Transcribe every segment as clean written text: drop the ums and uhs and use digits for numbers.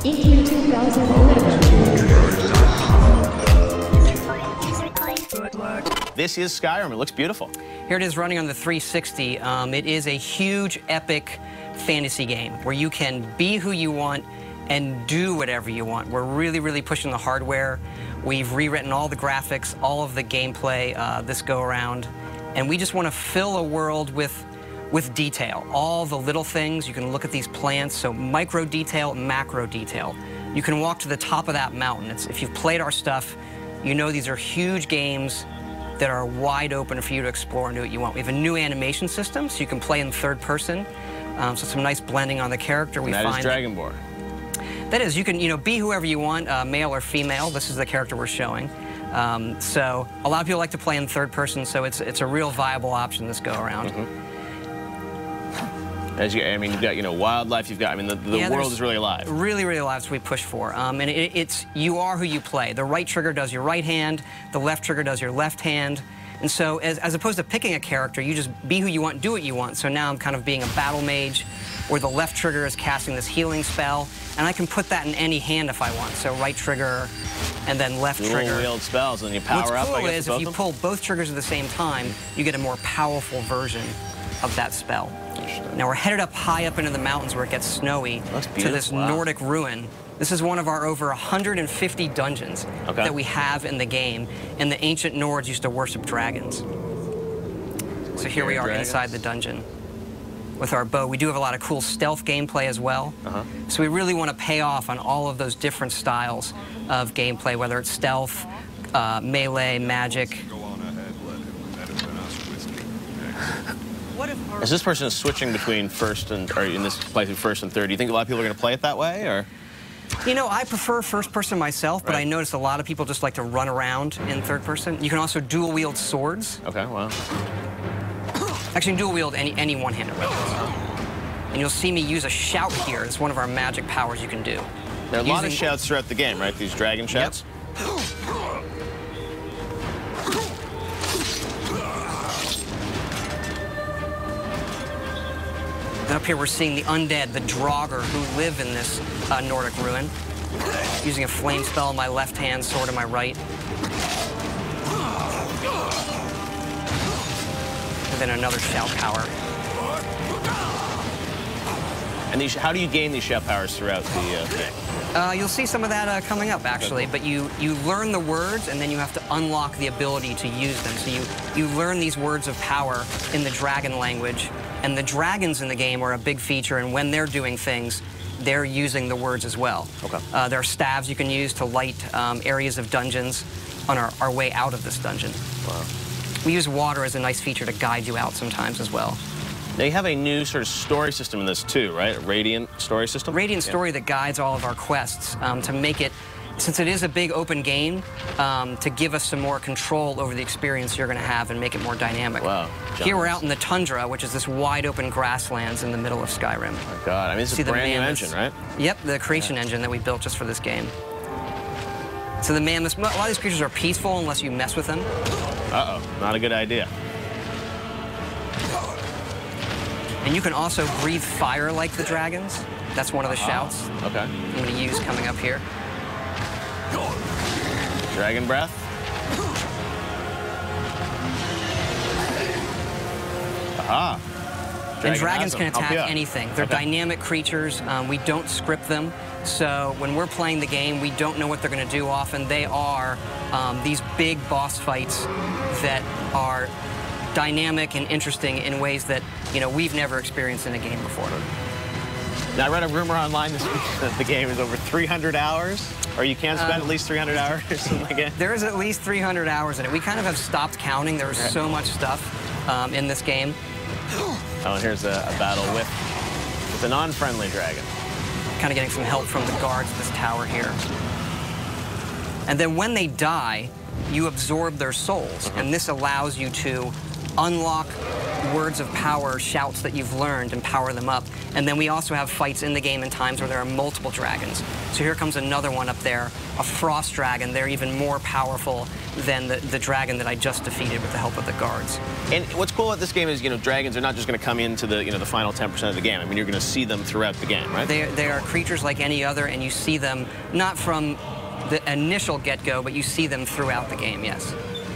In 2011. This is Skyrim. It looks beautiful. Here it is running on the 360. It is a huge, epic fantasy game where you can be who you want and do whatever you want. We're really, really pushing the hardware. We've rewritten all the graphics, all of the gameplay this go-around, and we just want to fill a world with detail. All the little things. You can look at these plants, so micro detail, macro detail. You can walk to the top of that mountain. If you've played our stuff, you know these are huge games that are wide open for you to explore and do what you want. We have a new animation system, so you can play in third person. So some nice blending on the character. That is Dragonborn. That is, you can be whoever you want, male or female. This is the character we're showing. So a lot of people like to play in third person, so it's a real viable option this go around. As you, you've got wildlife. You've got the world is really alive. Really, really alive. So we push for, and it's you are who you play. The right trigger does your right hand. The left trigger does your left hand. And so as opposed to picking a character, you just be who you want, do what you want. So now I'm kind of being a battle mage, where the left trigger is casting this healing spell, and I can put that in any hand if I want. So right trigger, and then left trigger. Wield spells, and you power up. What's cool is if you pull both triggers at the same time, you get a more powerful version of that spell. Now we're headed up high up into the mountains where it gets snowy to this Nordic ruin. This is one of our over 150 dungeons that we have in the game, and the ancient Nords used to worship dragons. So here we are inside the dungeon with our bow. We do have a lot of cool stealth gameplay as well. So we really want to pay off on all of those different styles of gameplay, whether it's stealth, melee, magic. As this person is switching between first and, or in this playthrough, first and third, do you think a lot of people are going to play it that way, or? I prefer first person myself, but I notice a lot of people just like to run around in third person. You can also dual wield swords. Okay, wow. Actually, you can dual wield any one-handed weapons. And you'll see me use a shout here. It's one of our magic powers you can do. There are a lot of shouts throughout the game, right? These dragon shouts? Yep. And up here we're seeing the undead, the Draugr, who live in this Nordic ruin. Using a flame spell in my left hand, sword in my right. And then another shout power. And how do you gain these shout powers throughout the game? You'll see some of that coming up, actually. But you learn the words, and then you have to unlock the ability to use them. So you learn these words of power in the dragon language. And the dragons in the game are a big feature, and when they're doing things, they're using the words as well. There are staves you can use to light areas of dungeons on our way out of this dungeon. Wow. We use water as a nice feature to guide you out sometimes as well. Now you have a new sort of story system in this too, right? A Radiant story system? Radiant story that guides all of our quests to make it, since it is a big open game, to give us some more control over the experience you're going to have and make it more dynamic. Wow. Here we're out in the tundra, which is this wide open grasslands in the middle of Skyrim. Oh my God, it's a brand new engine, right? Yep, the creation engine that we built just for this game. So the mammoths, a lot of these creatures are peaceful unless you mess with them. Uh-oh, not a good idea. And you can also breathe fire like the dragons. That's one of the shouts. Okay. I'm going to use coming up here. Dragon breath. Aha. And dragons can attack anything. They're dynamic creatures. We don't script them. So when we're playing the game, we don't know what they're going to do often. They are these big boss fights that are dynamic and interesting in ways that, we've never experienced in a game before. Now, I read a rumor online this week that the game is over 300 hours, or you can spend at least 300 hours in the game. There is at least 300 hours in it. We kind of have stopped counting. There's so much stuff in this game. Oh, and here's a battle with a non-friendly dragon. Kind of getting some help from the guards of this tower here. And then when they die, you absorb their souls, and this allows you to unlock words of power, shouts that you've learned, and power them up. And then we also have fights in the game in times where there are multiple dragons. So here comes another one up there, a frost dragon. They're even more powerful than the dragon that I just defeated with the help of the guards. And what's cool about this game is, dragons are not just going to come into the, the final 10% of the game. I mean, you're going to see them throughout the game, right? They are creatures like any other, and you see them not from the initial get-go, but you see them throughout the game, yes.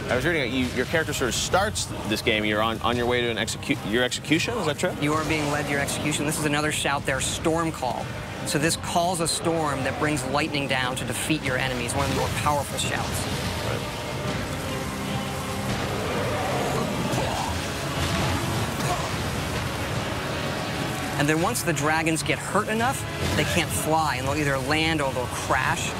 I was reading your character sort of starts this game. You're on your way to your execution. Is that true? You are being led to your execution. This is another shout there, Storm Call. So this calls a storm that brings lightning down to defeat your enemies. One of the more powerful shouts. Right. And then once the dragons get hurt enough, they can't fly, and they'll either land or they'll crash.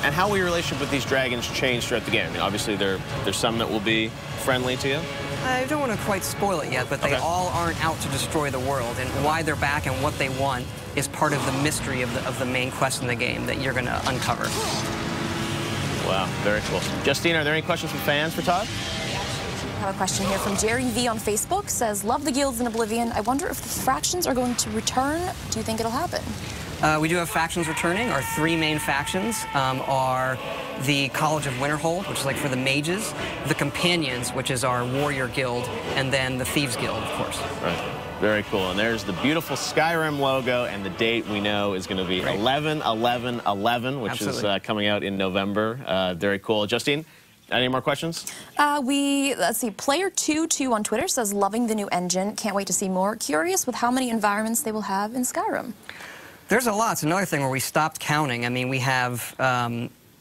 And how will your relationship with these dragons change throughout the game? I mean, obviously, there's some that will be friendly to you. I don't want to quite spoil it yet, but they all aren't out to destroy the world. And why they're back and what they want is part of the mystery of the main quest in the game that you're going to uncover. Wow, very cool. Justine, are there any questions from fans for Todd? I have a question here from Jerry V on Facebook. Says, love the guilds in Oblivion. I wonder if the fractions are going to return. Do you think it'll happen? We do have factions returning. Our three main factions are the College of Winterhold, which is like for the mages, the Companions, which is our warrior guild, and then the Thieves Guild, of course. Right. Very cool. And there's the beautiful Skyrim logo, and the date we know is going to be 11/11/11, which Absolutely. is coming out in November. Very cool. Justine, any more questions? Let's see, Player22 on Twitter says, loving the new engine. Can't wait to see more. Curious with how many environments they will have in Skyrim. There's a lot. It's another thing where we stopped counting. I mean, we have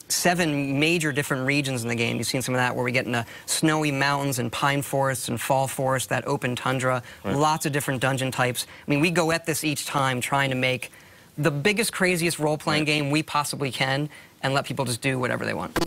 7 major different regions in the game. You've seen some of that where we get into snowy mountains and pine forests and fall forests, that open tundra, lots of different dungeon types. I mean, we go at this each time trying to make the biggest, craziest role-playing game we possibly can and let people just do whatever they want.